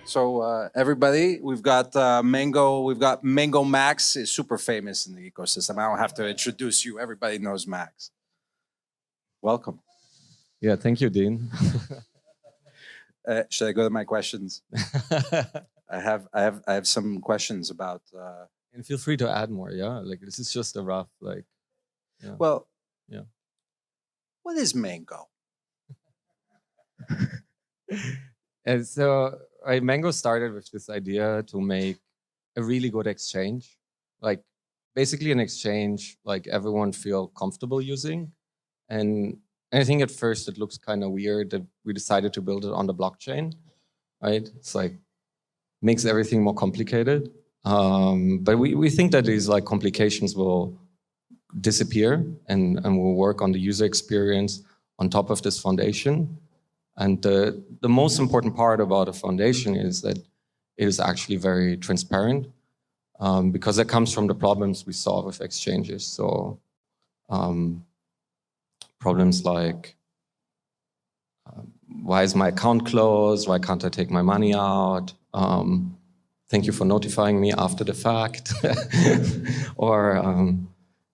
So everybody, we've got Mango. We've got Mango Max is super famous in the ecosystem. I don't have to introduce you. Everybody knows Max. Welcome. Yeah, thank you, Dean. Should I go to my questions? I have some questions about. And feel free to add more. Yeah, like this is just a rough like. Yeah. Well. Yeah. What is Mango? And so Mango started with this idea to make a really good exchange, like basically an exchange like everyone feel comfortable using. And I think at first it looks kind of weird that we decided to build it on the blockchain, right? It's like makes everything more complicated. But we think that these like complications will disappear and we'll work on the user experience on top of this foundation. And the most important part about a foundation is that it is actually very transparent because that comes from the problems we solve with exchanges. So problems like, why is my account closed? Why can't I take my money out? Thank you for notifying me after the fact. Or,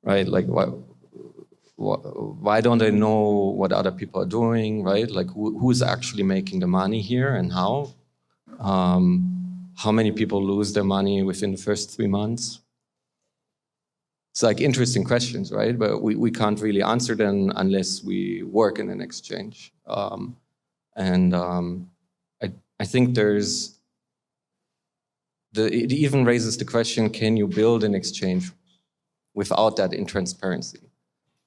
right, like, why don't I know what other people are doing, right? Like who's actually making the money here and how? How many people lose their money within the first 3 months? It's like interesting questions, right? But we can't really answer them unless we work in an exchange. I think it even raises the question, can you build an exchange without that in transparency?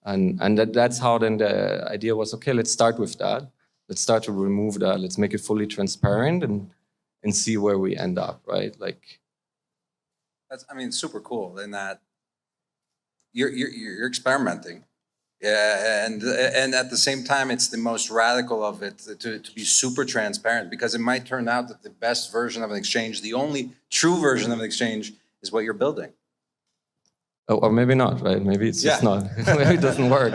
And that's how then the idea was, okay, let's start with that. Let's start to remove that. Let's make it fully transparent and see where we end up, right? Like, that's, I mean, super cool in that you're experimenting. Yeah, and at the same time, it's the most radical of it to be super transparent, because it might turn out that the best version of an exchange, the only true version of an exchange, is what you're building. Or maybe not, right? Maybe it's just not. Maybe it doesn't work.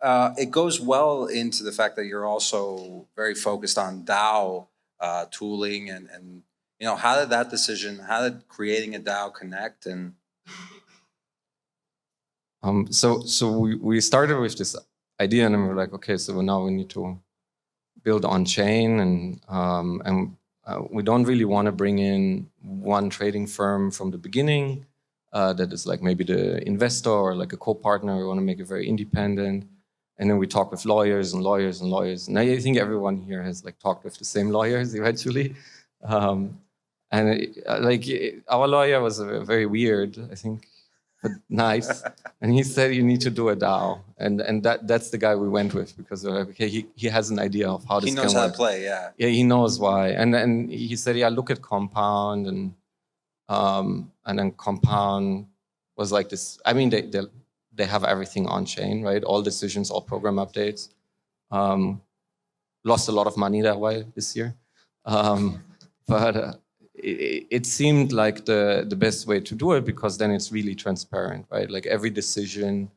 It goes well into the fact that you're also very focused on DAO tooling and you know, how did creating a DAO connect? And so we started with this idea, and then we're like, okay, so now we need to build on chain, and we don't really want to bring in one trading firm from the beginning. That is like maybe the investor or like a co-partner. We want to make it very independent. And then we talk with lawyers and lawyers and lawyers. And I think everyone here has like talked with the same lawyers eventually. Our lawyer was very weird, I think, but nice. And he said, you need to do a DAO. And that's the guy we went with, because we're like, okay, he has an idea of how this can work. He knows how to play, yeah. Yeah, he knows why. And he said, yeah, look at Compound and then Compound was like this. I mean, they have everything on chain, right? All decisions, all program updates. Lost a lot of money that way this year, but it seemed like the best way to do it, because then it's really transparent, right? Like every decision,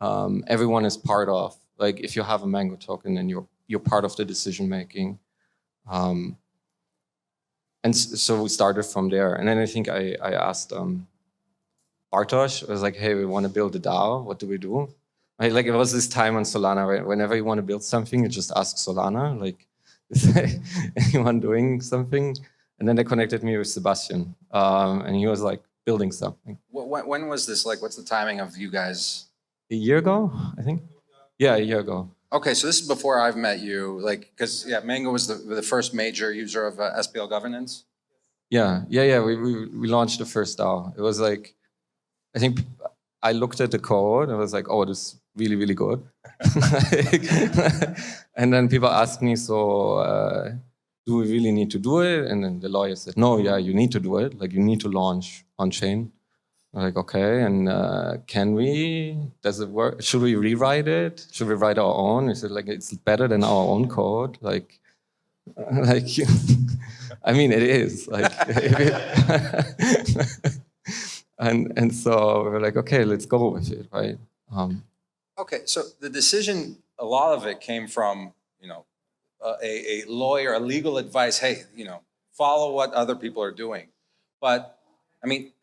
everyone is part of. Like if you have a Mango token, then you're part of the decision making. And so we started from there. And then I think I asked Bartosz, I was like, hey, we want to build a DAO. What do we do? Right? Like it was this time on Solana, right? Whenever you want to build something, you just ask Solana, like, is anyone doing something? And then they connected me with Sebastian. And he was like building something. When was this? Like, what's the timing of you guys? A year ago, I think. Yeah, a year ago. Okay, so this is before I've met you, like, because yeah, Mango was the first major user of SPL governance. Yeah. We launched the first DAO. It was like, I think I looked at the code and I was like, oh, this is really, really good. And then people asked me, so do we really need to do it? And then the lawyer said, no, yeah, you need to do it. Like you need to launch on chain. I'm like, okay, and can we? Does it work? Should we rewrite it? Should we write our own? Is it like it's better than our own code? Like I mean, it is. Like, and so we're like, okay, let's go with it, right? Okay, so the decision, a lot of it came from, you know, a lawyer, a legal advice, hey, follow what other people are doing. But I mean,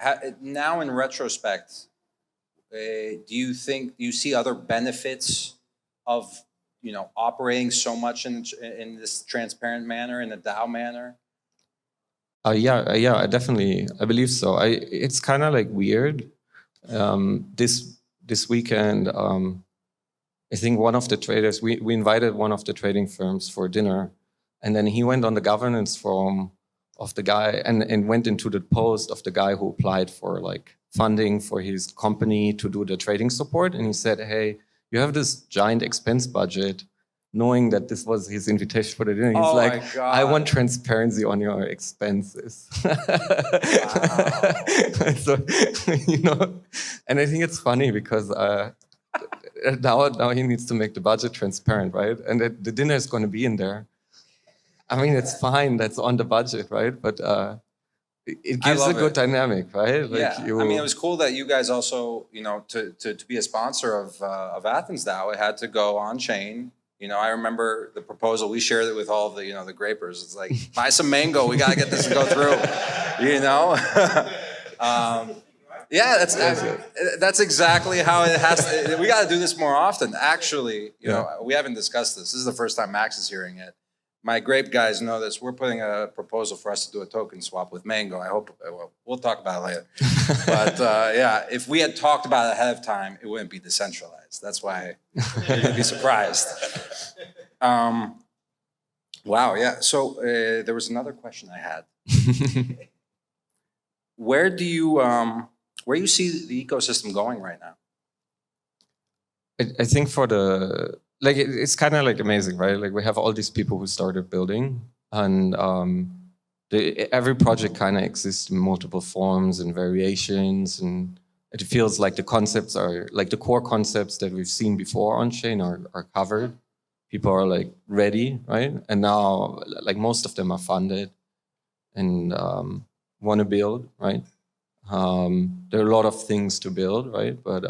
now in retrospect, do you see other benefits of, operating so much in this transparent manner, in a DAO manner? Yeah, I believe so. It's kind of like weird. This weekend, I think one of the traders, we invited one of the trading firms for dinner, and then he went on the governance forum of the guy and went into the post of the guy who applied for like funding for his company to do the trading support. And he said, hey, you have this giant expense budget, knowing that this was his invitation for the dinner. He's like, I want transparency on your expenses. Wow. So, and I think it's funny because now he needs to make the budget transparent, right? And the dinner is going to be in there. I mean, it's fine, that's on the budget, right? But it gives a good dynamic, right? Like yeah, I mean, it was cool that you guys also, to be a sponsor of AthensDAO, it had to go on chain. I remember the proposal, we shared it with all the, the grapers. It's like, buy some mango, we gotta get this to go through, Yeah, that's exactly how it has to, we gotta do this more often. Actually, we haven't discussed this. This is the first time Max is hearing it. My grape guys know this. We're putting a proposal for us to do a token swap with Mango. I hope, we'll talk about it later. But yeah, if we had talked about it ahead of time, it wouldn't be decentralized. That's why you're gonna be surprised. Wow, yeah. So there was another question I had. Where do you see the ecosystem going right now? I think for it's kind of like amazing, right? Like we have all these people who started building, and every project kind of exists in multiple forms and variations, and it feels like the concepts are like the core concepts that we've seen before on chain are covered. People are like ready, right? And now like most of them are funded and want to build, right? There are a lot of things to build, right? But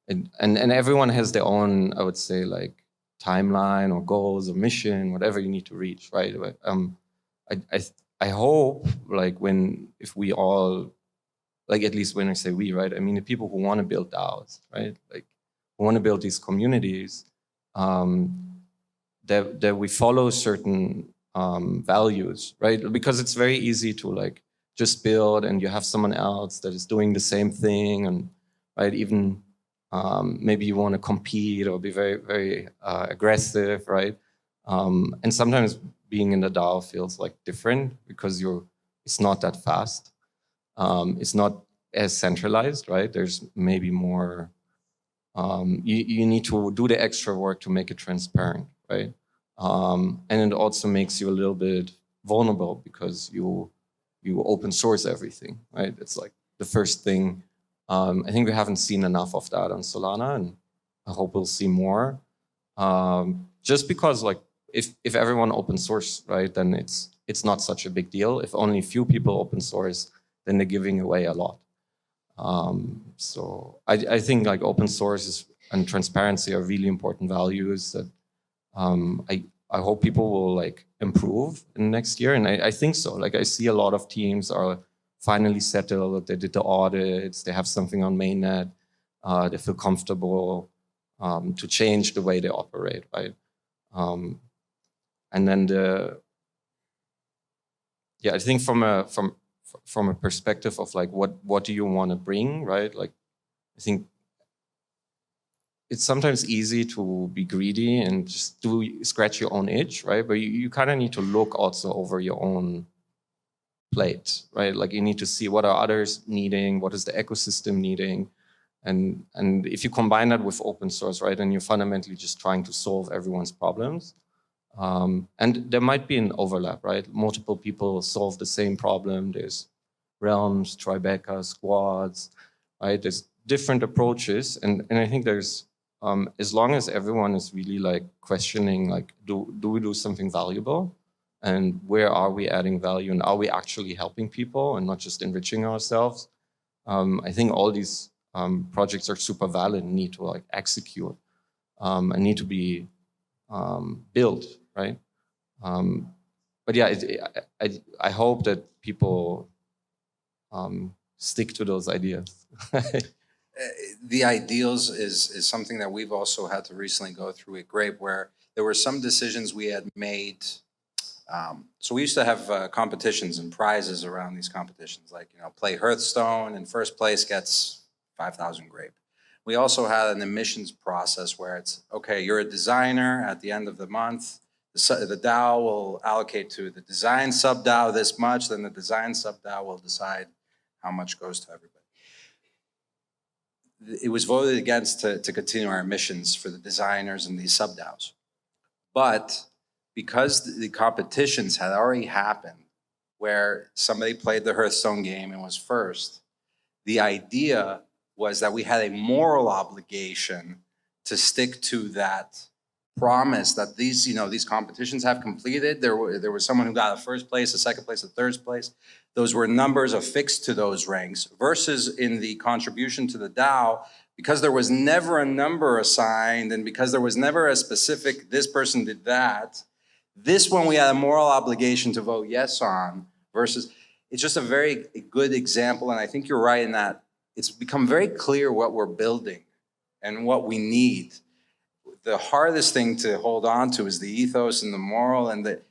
and everyone has their own, I would say, like timeline or goals or mission, whatever you need to reach, right? I hope like if we all, like at least when I say we, right? I mean the people who want to build DAOs, right? Like who want to build these communities, that we follow certain values, right? Because it's very easy to like just build and you have someone else that is doing the same thing, and right, even maybe you want to compete or be very, very aggressive, right? And sometimes being in the DAO feels like different because it's not that fast. It's not as centralized, right? There's maybe more, you need to do the extra work to make it transparent, right? And it also makes you a little bit vulnerable because you open source everything, right? It's like the first thing. I think we haven't seen enough of that on Solana, and I hope we'll see more. Just because, like, if everyone open source, right, then it's not such a big deal. If only a few people open source, then they're giving away a lot. So I think like open source and transparency are really important values that I hope people will like improve in next year, and I think so. Like I see a lot of teams are finally settled, they did the audits, they have something on mainnet, they feel comfortable to change the way they operate, right? And then I think from a perspective of like what do you want to bring, right? Like I think it's sometimes easy to be greedy and just scratch your own itch, right? But you kind of need to look also over your own plate, right? Like you need to see what are others needing, what is the ecosystem needing, and if you combine that with open source, right, and you're fundamentally just trying to solve everyone's problems, and there might be an overlap, right? Multiple people solve the same problem. There's realms, Tribeca, squads, right? There's different approaches, and I think there's as long as everyone is really like questioning, like, do we do something valuable? And where are we adding value? And are we actually helping people and not just enriching ourselves? I think all these projects are super valid and need to like execute and need to be built, right? But yeah, I hope that people stick to those ideas. The ideals is something that we've also had to recently go through at Grape, where there were some decisions we had made. So we used to have competitions and prizes around these competitions, like, play Hearthstone and first place gets 5,000 Grape. We also had an admissions process where it's, okay, you're a designer. At the end of the month, the DAO will allocate to the design sub-DAO this much, then the design sub-DAO will decide how much goes to everybody. It was voted against to continue our missions for the designers and these sub-DAOs. But because the competitions had already happened, where somebody played the Hearthstone game and was first, the idea was that we had a moral obligation to stick to that promise that these competitions have completed. There was someone who got a first place, a second place, a third place. Those were numbers affixed to those ranks, versus in the contribution to the DAO, because there was never a number assigned and because there was never a specific, this person did that, this one we had a moral obligation to vote yes on, versus, it's just a very good example. And I think you're right in that it's become very clear what we're building and what we need. The hardest thing to hold on to is the ethos and the moral, and the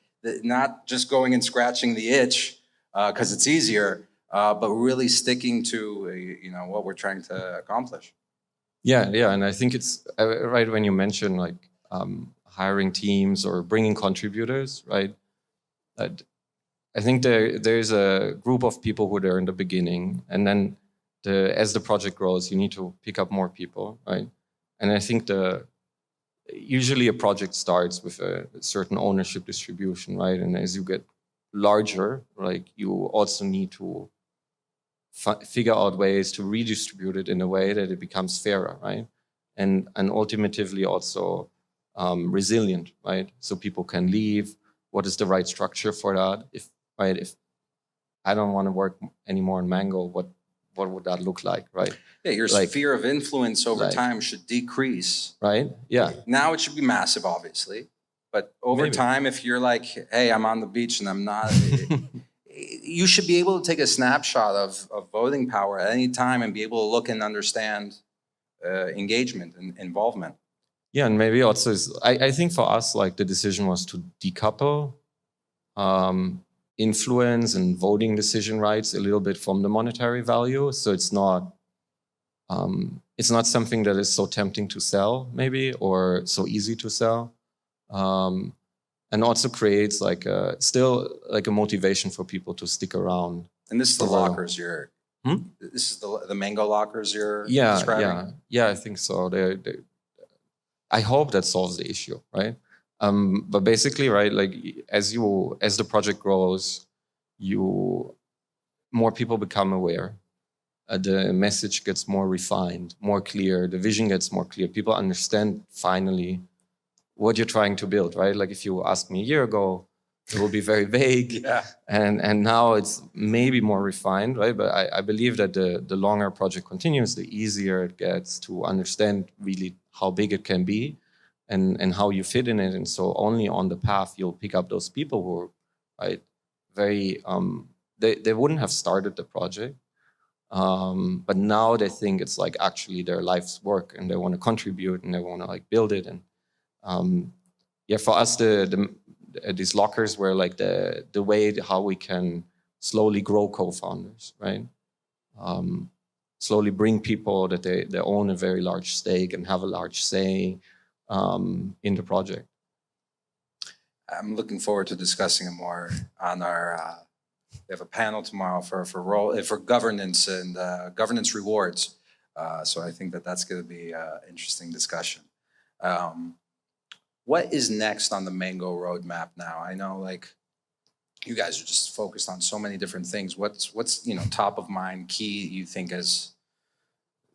not just going and scratching the itch because it's easier, but really sticking to what we're trying to accomplish. Yeah, and I think it's right when you mention like hiring teams or bringing contributors, right? I think there's a group of people who are there in the beginning, and then as the project grows, you need to pick up more people, right? And I think usually a project starts with a certain ownership distribution, right? And as you get larger, like, you also need to figure out ways to redistribute it in a way that it becomes fairer, right? And ultimately also resilient, right? So people can leave. What is the right structure for that? If I don't want to work anymore in Mango, what would that look like, right? Yeah, your sphere of influence over time should decrease. Right, yeah. Now it should be massive, obviously. But over time, if you're like, hey, I'm on the beach and I'm not, you should be able to take a snapshot of voting power at any time and be able to look and understand engagement and involvement. Yeah, and maybe also, I think for us, like, the decision was to decouple influence and voting decision rights a little bit from the monetary value. So it's not something that is so tempting to sell, maybe, or so easy to sell. And also creates still a motivation for people to stick around. And this is the lockers this is the Mango lockers you're describing? Yeah, I think so. I hope that solves the issue, right? But basically, right, like, as the project grows, more people become aware. The message gets more refined, more clear. The vision gets more clear. People understand finally what you're trying to build, right? Like, if you asked me a year ago, it will be very vague. Yeah. And now it's maybe more refined, right? But I believe that the longer a project continues, the easier it gets to understand really how big it can be and how you fit in it. And so only on the path you'll pick up those people who are, right, very, they wouldn't have started the project. But now they think it's like actually their life's work, and they want to contribute and they want to like build it. And yeah, for us, these lockers were like the way how we can slowly grow co-founders, right? Slowly bring people that they own a very large stake and have a large say in the project. I'm looking forward to discussing it more on our. We have a panel tomorrow for governance and governance rewards. So I think that's going to be an interesting discussion. What is next on the Mango roadmap now? I know, like, you guys are just focused on so many different things. What's top of mind, key, you think, as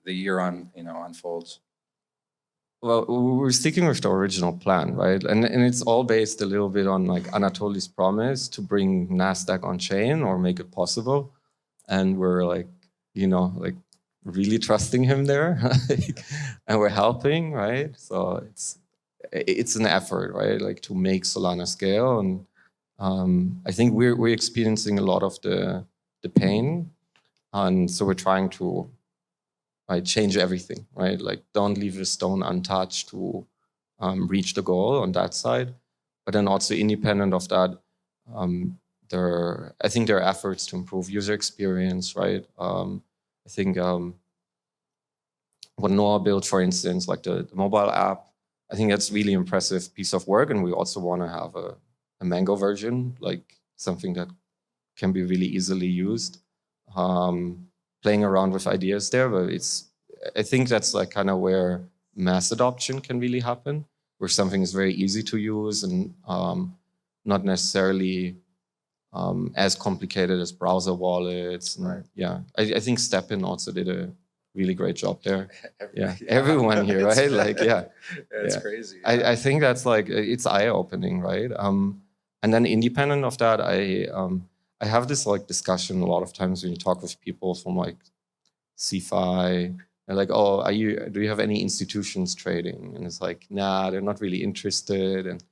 the year unfolds? Well, we're sticking with the original plan, right? And it's all based a little bit on like Anatoly's promise to bring NASDAQ on chain or make it possible. And we're like, really trusting him there, and we're helping, right? So it's an effort, right? Like to make Solana scale, and I think we're experiencing a lot of the pain, and so we're trying to change everything, right? Like don't leave a stone untouched to reach the goal on that side, but then also independent of that, I think there are efforts to improve user experience, right? I think what Noah built, for instance, like the mobile app, I think that's really impressive piece of work, and we also want to have a Mango version, like something that can be really easily used. Playing around with ideas there, but I think that's like kind of where mass adoption can really happen, where something is very easy to use and not necessarily as complicated as browser wallets. And, Right. Yeah, I think StepIn also did a really great job there. Everyone here, right? Like, yeah. It's crazy. I think that's like, it's eye-opening, right? And then independent of that, I have this like discussion a lot of times when you talk with people from like CFI, they're like, oh, do you have any institutions trading? And it's like, nah, they're not really interested. And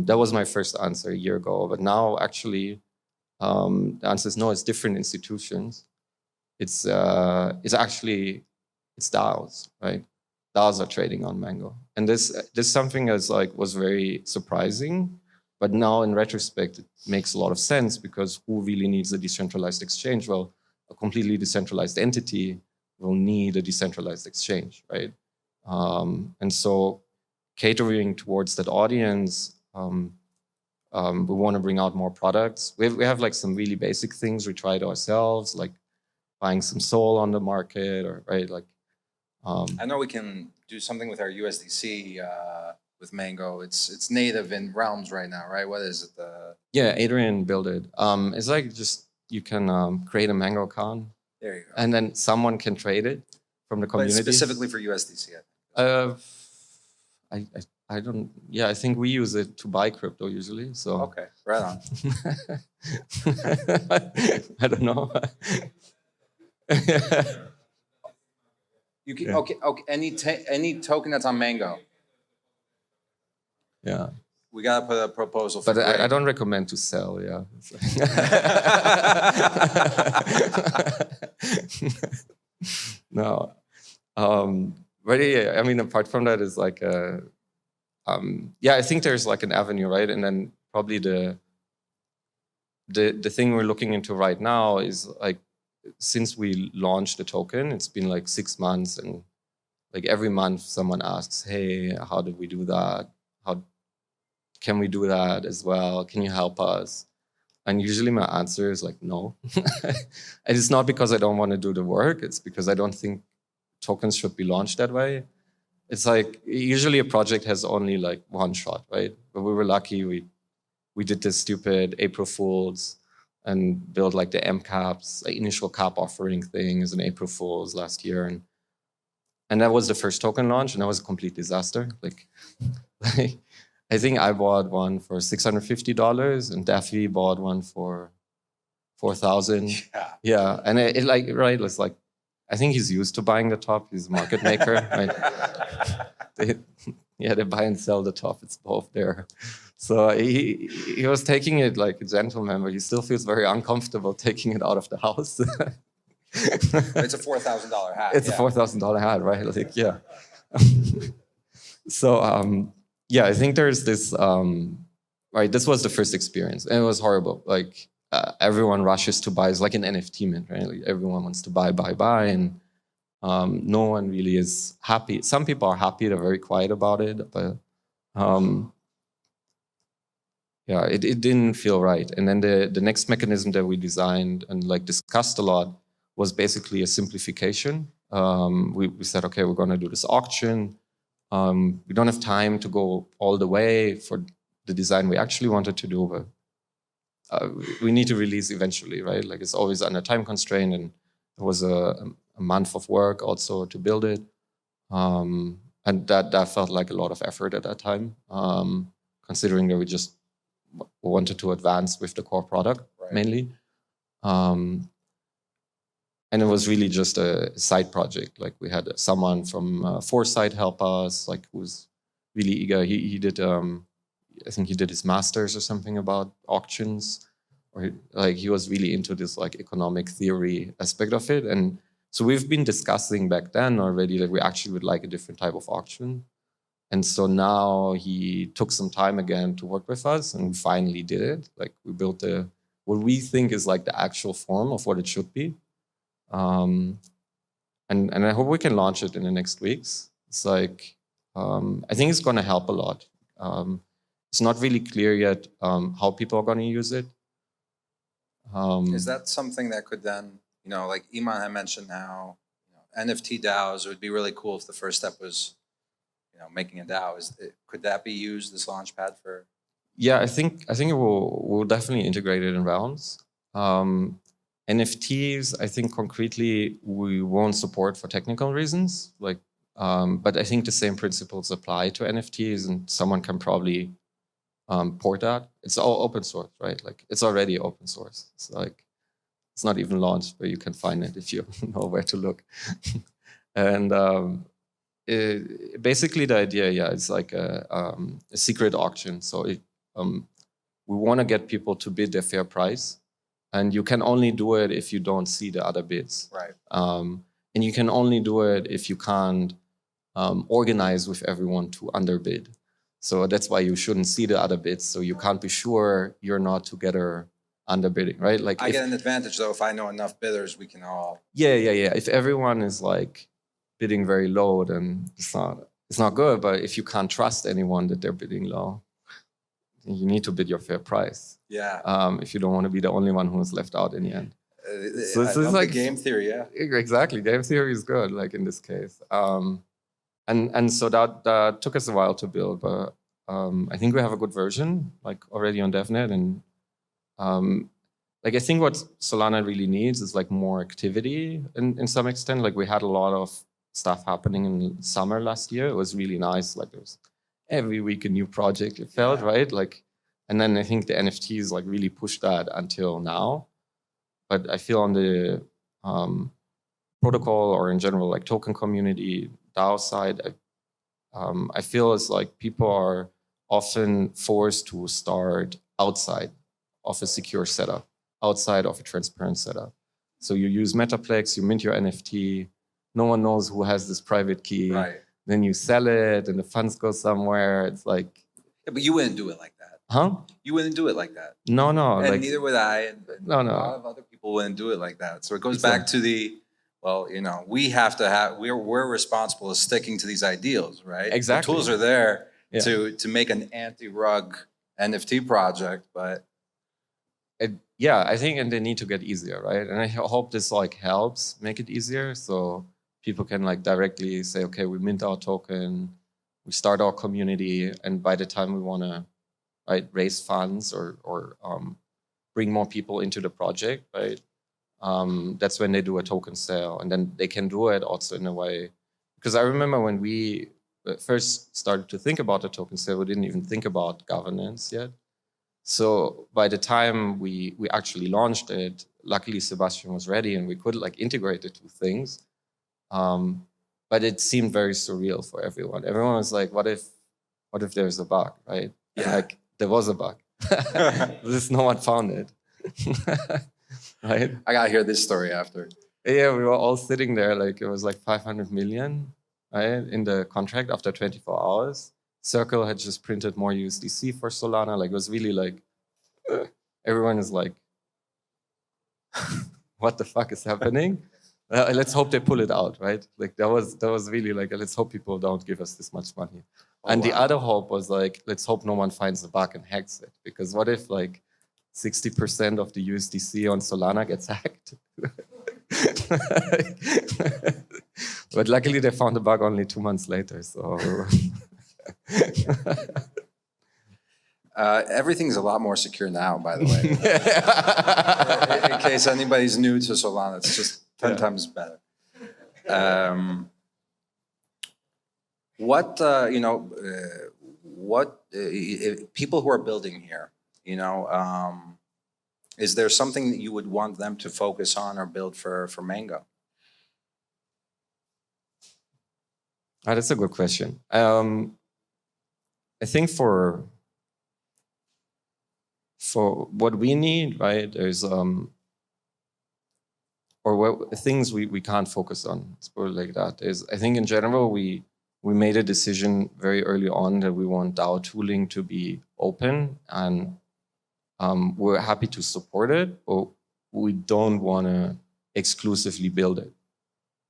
that was my first answer a year ago. But now actually, the answer is no, it's different institutions. It's DAOs, right? DAOs are trading on Mango. And this something that's like was very surprising. But now in retrospect, it makes a lot of sense, because who really needs a decentralized exchange? Well, a completely decentralized entity will need a decentralized exchange, right? And so catering towards that audience, we want to bring out more products. We have like some really basic things we tried ourselves, like buying some SOL on the market, or right, like. I know we can do something with our USDC with Mango. It's native in Realms right now, right? What is it? Yeah, Adrian built it. It's like just you can create a Mango account. There you go. And then someone can trade it from the community. But specifically for USDC, I don't. Yeah, I think we use it to buy crypto usually. So okay, right on. I don't know. You can okay. Any token that's on Mango. Yeah. We gotta put a proposal for. But I don't recommend to sell. Yeah. No. Really, I mean, apart from that, is like yeah, I think there's like an avenue, right? And then probably the thing we're looking into right now is like, since we launched the token, it's been like 6 months, and like every month someone asks, hey, how did we do that? How can we do that as well? Can you help us? And usually my answer is like, no. And it's not because I don't want to do the work. It's because I don't think tokens should be launched that way. It's like, usually a project has only like one shot, right? But we were lucky. We did this stupid April Fools and built like the MCAPs, like initial cap offering thing as an April Fools last year. And that was the first token launch, and that was a complete disaster. Like I think I bought one for $650, and Daffy bought one for $4,000. Yeah, and it like, right, it's like, I think he's used to buying the top. He's a market maker, right? They buy and sell the top. It's both there. So he was taking it like a gentleman, but he still feels very uncomfortable taking it out of the house. It's a $4,000 hat. It's a $4,000 hat, right? Like, yeah. So yeah, I think there's this. Right, this was the first experience, and it was horrible. Like everyone rushes to buy. It's like an NFT mint, right? Like, everyone wants to buy, and no one really is happy. Some people are happy; they're very quiet about it, but yeah, it didn't feel right. And then the next mechanism that we designed and like discussed a lot was basically a simplification. We said, okay, we're going to do this auction. We don't have time to go all the way for the design we actually wanted to do, but we need to release eventually, right? Like, it's always under time constraint, and it was a month of work also to build it. And that felt like a lot of effort at that time, considering that we just wanted to advance with the core product, right, mainly. And it was really just a side project. Like, we had someone from Foresight help us, like, who's really eager. He did, I think he did his master's or something about auctions, or like he was really into this like economic theory aspect of it. And so we've been discussing back then already that we actually would like a different type of auction. And so now he took some time again to work with us, and we finally did it. Like we built what we think is like the actual form of what it should be. And I hope we can launch it in the next weeks. It's like, I think it's going to help a lot. It's not really clear yet how people are going to use it. Is that something that could then, like Iman had mentioned now, NFT DAOs, it would be really cool if the first step was, making a DAO. Could that be used as launchpad for? Yeah, I think we'll definitely integrate it in rounds. NFTs, I think concretely we won't support for technical reasons. Like, but I think the same principles apply to NFTs, and someone can probably port that. It's all open source, right? Like it's already open source. It's like it's not even launched, but you can find it if you know where to look. And basically the idea, yeah, it's like a secret auction. So we want to get people to bid their fair price, and you can only do it if you don't see the other bids. Right. And you can only do it if you can't organize with everyone to underbid. So that's why you shouldn't see the other bids. So you can't be sure you're not together underbidding, right? Like I get an advantage though if I know enough bidders, we can all. Yeah. If everyone is like bidding very low, then it's not good. But if you can't trust anyone that they're bidding low, you need to bid your fair price. Yeah. If you don't want to be the only one who is left out in the end. So this is like game theory, yeah. Exactly, game theory is good, like in this case. And so that took us a while to build, but I think we have a good version, like already on DevNet, and like I think what Solana really needs is like more activity in some extent. Like we had a lot of stuff happening in summer last year. It was really nice. Like there was every week a new project. It felt right. Like, and then I think the NFTs like really pushed that until now. But I feel on the protocol or in general like token community DAO side, I feel it's like people are often forced to start outside of a secure setup, outside of a transparent setup. So you use Metaplex, you mint your NFT, no one knows who has this private key. Right. Then you sell it and the funds go somewhere. It's like... Yeah, but you wouldn't do it like that. Huh? You wouldn't do it like that. No. And like, neither would I. And no. A lot of other people wouldn't do it like that. So it goes back to the, well, we have to have, we're responsible for sticking to these ideals, right? Exactly. The tools are there to make an anti-rug NFT project, but... Yeah, I think, and they need to get easier, right? And I hope this like helps make it easier, so people can like directly say, okay, we mint our token, we start our community, and by the time we want to raise funds or bring more people into the project, right? That's when they do a token sale, and then they can do it also in a way. Because I remember when we first started to think about a token sale, we didn't even think about governance yet. So by the time we actually launched it, luckily Sebastian was ready and we could like integrate the two things. But it seemed very surreal for everyone. Everyone was like, what if there's a bug, right? Yeah. Like there was a bug. Just no one found it. Right? I gotta hear this story after. Yeah, we were all sitting there, like it was like 500 million, right, in the contract after 24 hours. Circle had just printed more USDC for Solana. Like it was really like, everyone is like, what the fuck is happening? Let's hope they pull it out, right? Like that was really like, let's hope people don't give us this much money. And the other hope was like, let's hope no one finds the bug and hacks it. Because what if like 60% of the USDC on Solana gets hacked? But luckily they found the bug only 2 months later, so... Everything's a lot more secure now, by the way. In case anybody's new to Solana, it's just 10 times better. People who are building here, is there something that you would want them to focus on or build for Mango? That's a good question. I think for what we need, right, there's or what things we can't focus on, let's put it like that, is I think in general we made a decision very early on that we want DAO tooling to be open, and we're happy to support it, but we don't want to exclusively build it.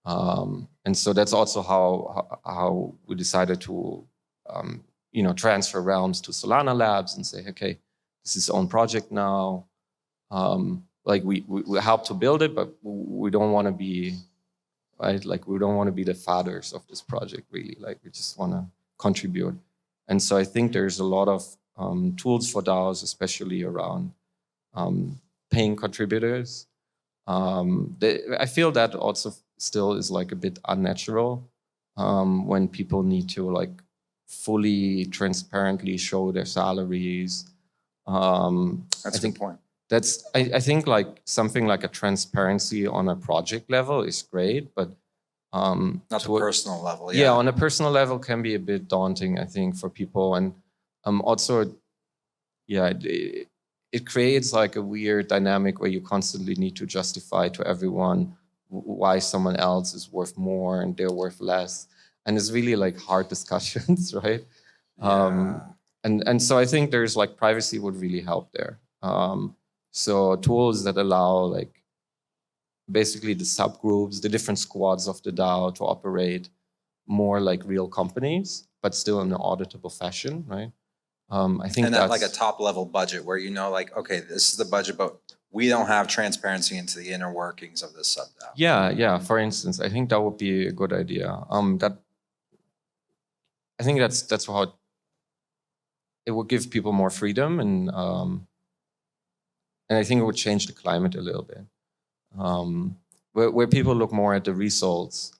And so that's also how we decided to transfer realms to Solana Labs and say, okay, this is its own project now. Like we help to build it, but we don't want to be, right? Like we don't want to be the fathers of this project, really. Like we just want to contribute. And so I think there's a lot of tools for DAOs, especially around paying contributors. I feel that also still is like a bit unnatural when people need to like fully transparently show their salaries. That's a good point. I think like something like a transparency on a project level is great, but not the personal level. Yeah, on a personal level can be a bit daunting, I think, for people. And also, yeah, it creates like a weird dynamic where you constantly need to justify to everyone why someone else is worth more and they're worth less. And it's really like hard discussions, right? Yeah. And so I think there's like privacy would really help there. So tools that allow like basically the subgroups, the different squads of the DAO to operate more like real companies, but still in an auditable fashion, right? I think and that's like a top level budget where like, okay, this is the budget, but we don't have transparency into the inner workings of this sub DAO. Yeah. For instance, I think that would be a good idea. I think that's how it would give people more freedom, and I think it would change the climate a little bit, where people look more at the results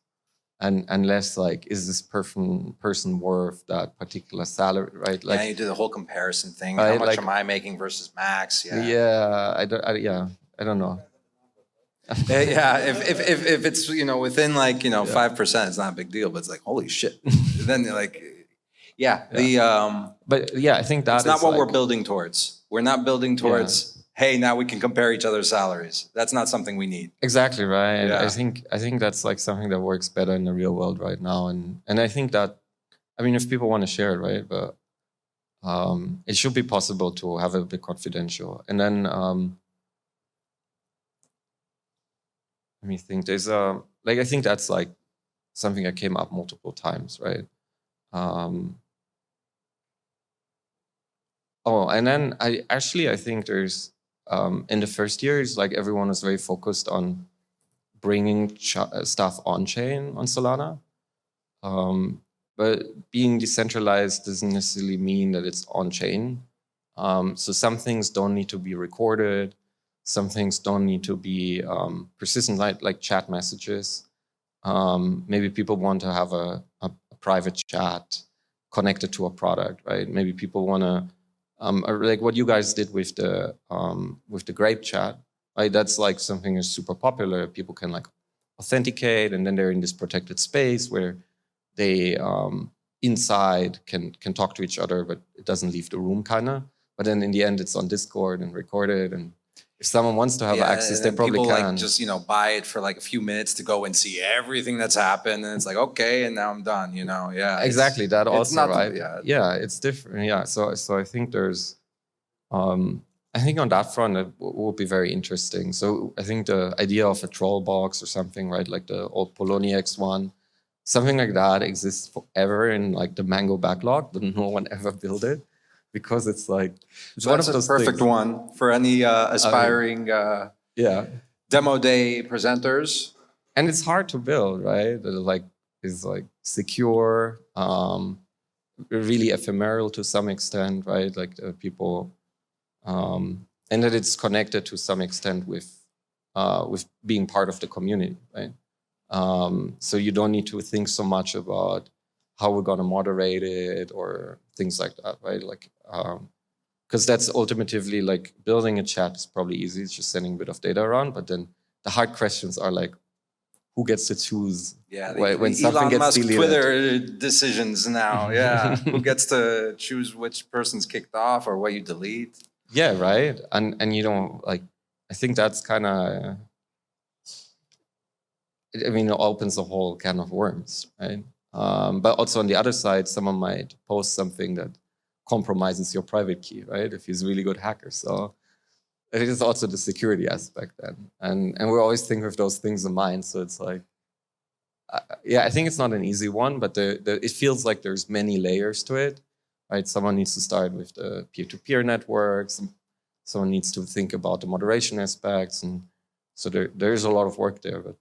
and less like, is this person worth that particular salary, right? Like, yeah, you do the whole comparison thing. Right, How much like, am I making versus max? Yeah. Yeah, I don't know. Yeah, if it's within like 5%, it's not a big deal. But it's like, holy shit. Then you're like, yeah. But yeah, I think that's not what we're building towards. We're not building towards. Hey, now we can compare each other's salaries. That's not something we need. Exactly right. Yeah. I think that's like something that works better in the real world right now, and I think that, I mean, if people want to share it, right, but it should be possible to have it a bit confidential. And then let me think. There's I think that's like something that came up multiple times, right? And then I think there's in the first years, like everyone was very focused on bringing stuff on chain on Solana. But being decentralized doesn't necessarily mean that it's on chain. So some things don't need to be recorded. Some things don't need to be persistent, like chat messages. Maybe people want to have a private chat connected to a product, right? Maybe people want to, like what you guys did with the Grape chat, right? That's like something that's super popular. People can like authenticate, and then they're in this protected space where they inside can talk to each other, but it doesn't leave the room, kind of. But then in the end, it's on Discord and recorded, and if someone wants to have access, they probably people can. Like just buy it for like a few minutes to go and see everything that's happened, and it's like, okay, and now I'm done. Yeah. Exactly, that also, right? Yeah, it's different. Yeah, so I think there's, I think on that front it will be very interesting. So I think the idea of a troll box or something, right, like the old Poloniex one, something like that exists forever in like the Mango backlog, but no one ever built it. Because it's like, so that's a perfect one for any aspiring demo day presenters. And it's hard to build, right? It's like secure, really ephemeral to some extent, right? Like people, and that it's connected to some extent with being part of the community, right? So you don't need to think so much about how we're going to moderate it or things like that, right? Like, because that's ultimately like building a chat is probably easy. It's just sending a bit of data around, but then the hard questions are like, who gets to choose when something Elon gets Musk deleted. Twitter decisions now. Yeah, who gets to choose which person's kicked off or what you delete? Yeah, right. And you know, like, I think that's kind of, I mean, it opens a whole can of worms, right? But also on the other side, someone might post something that compromises your private key, right? If he's a really good hacker. So it is also the security aspect then. And we always think of those things in mind. So it's like, yeah, I think it's not an easy one, but it feels like there's many layers to it, right? Someone needs to start with the peer-to-peer networks. Someone needs to think about the moderation aspects. And so there's a lot of work there, but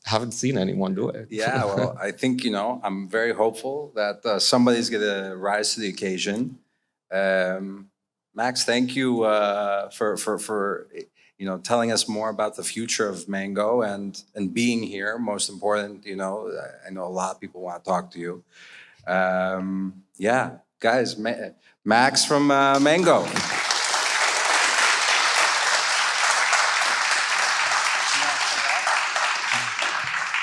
haven't seen anyone do it. Yeah, well, I think, you know, I'm very hopeful that somebody's going to rise to the occasion. Max, thank you for you know, telling us more about the future of Mango and being here. Most important, you know, I know a lot of people want to talk to you. Yeah, guys, Max from Mango.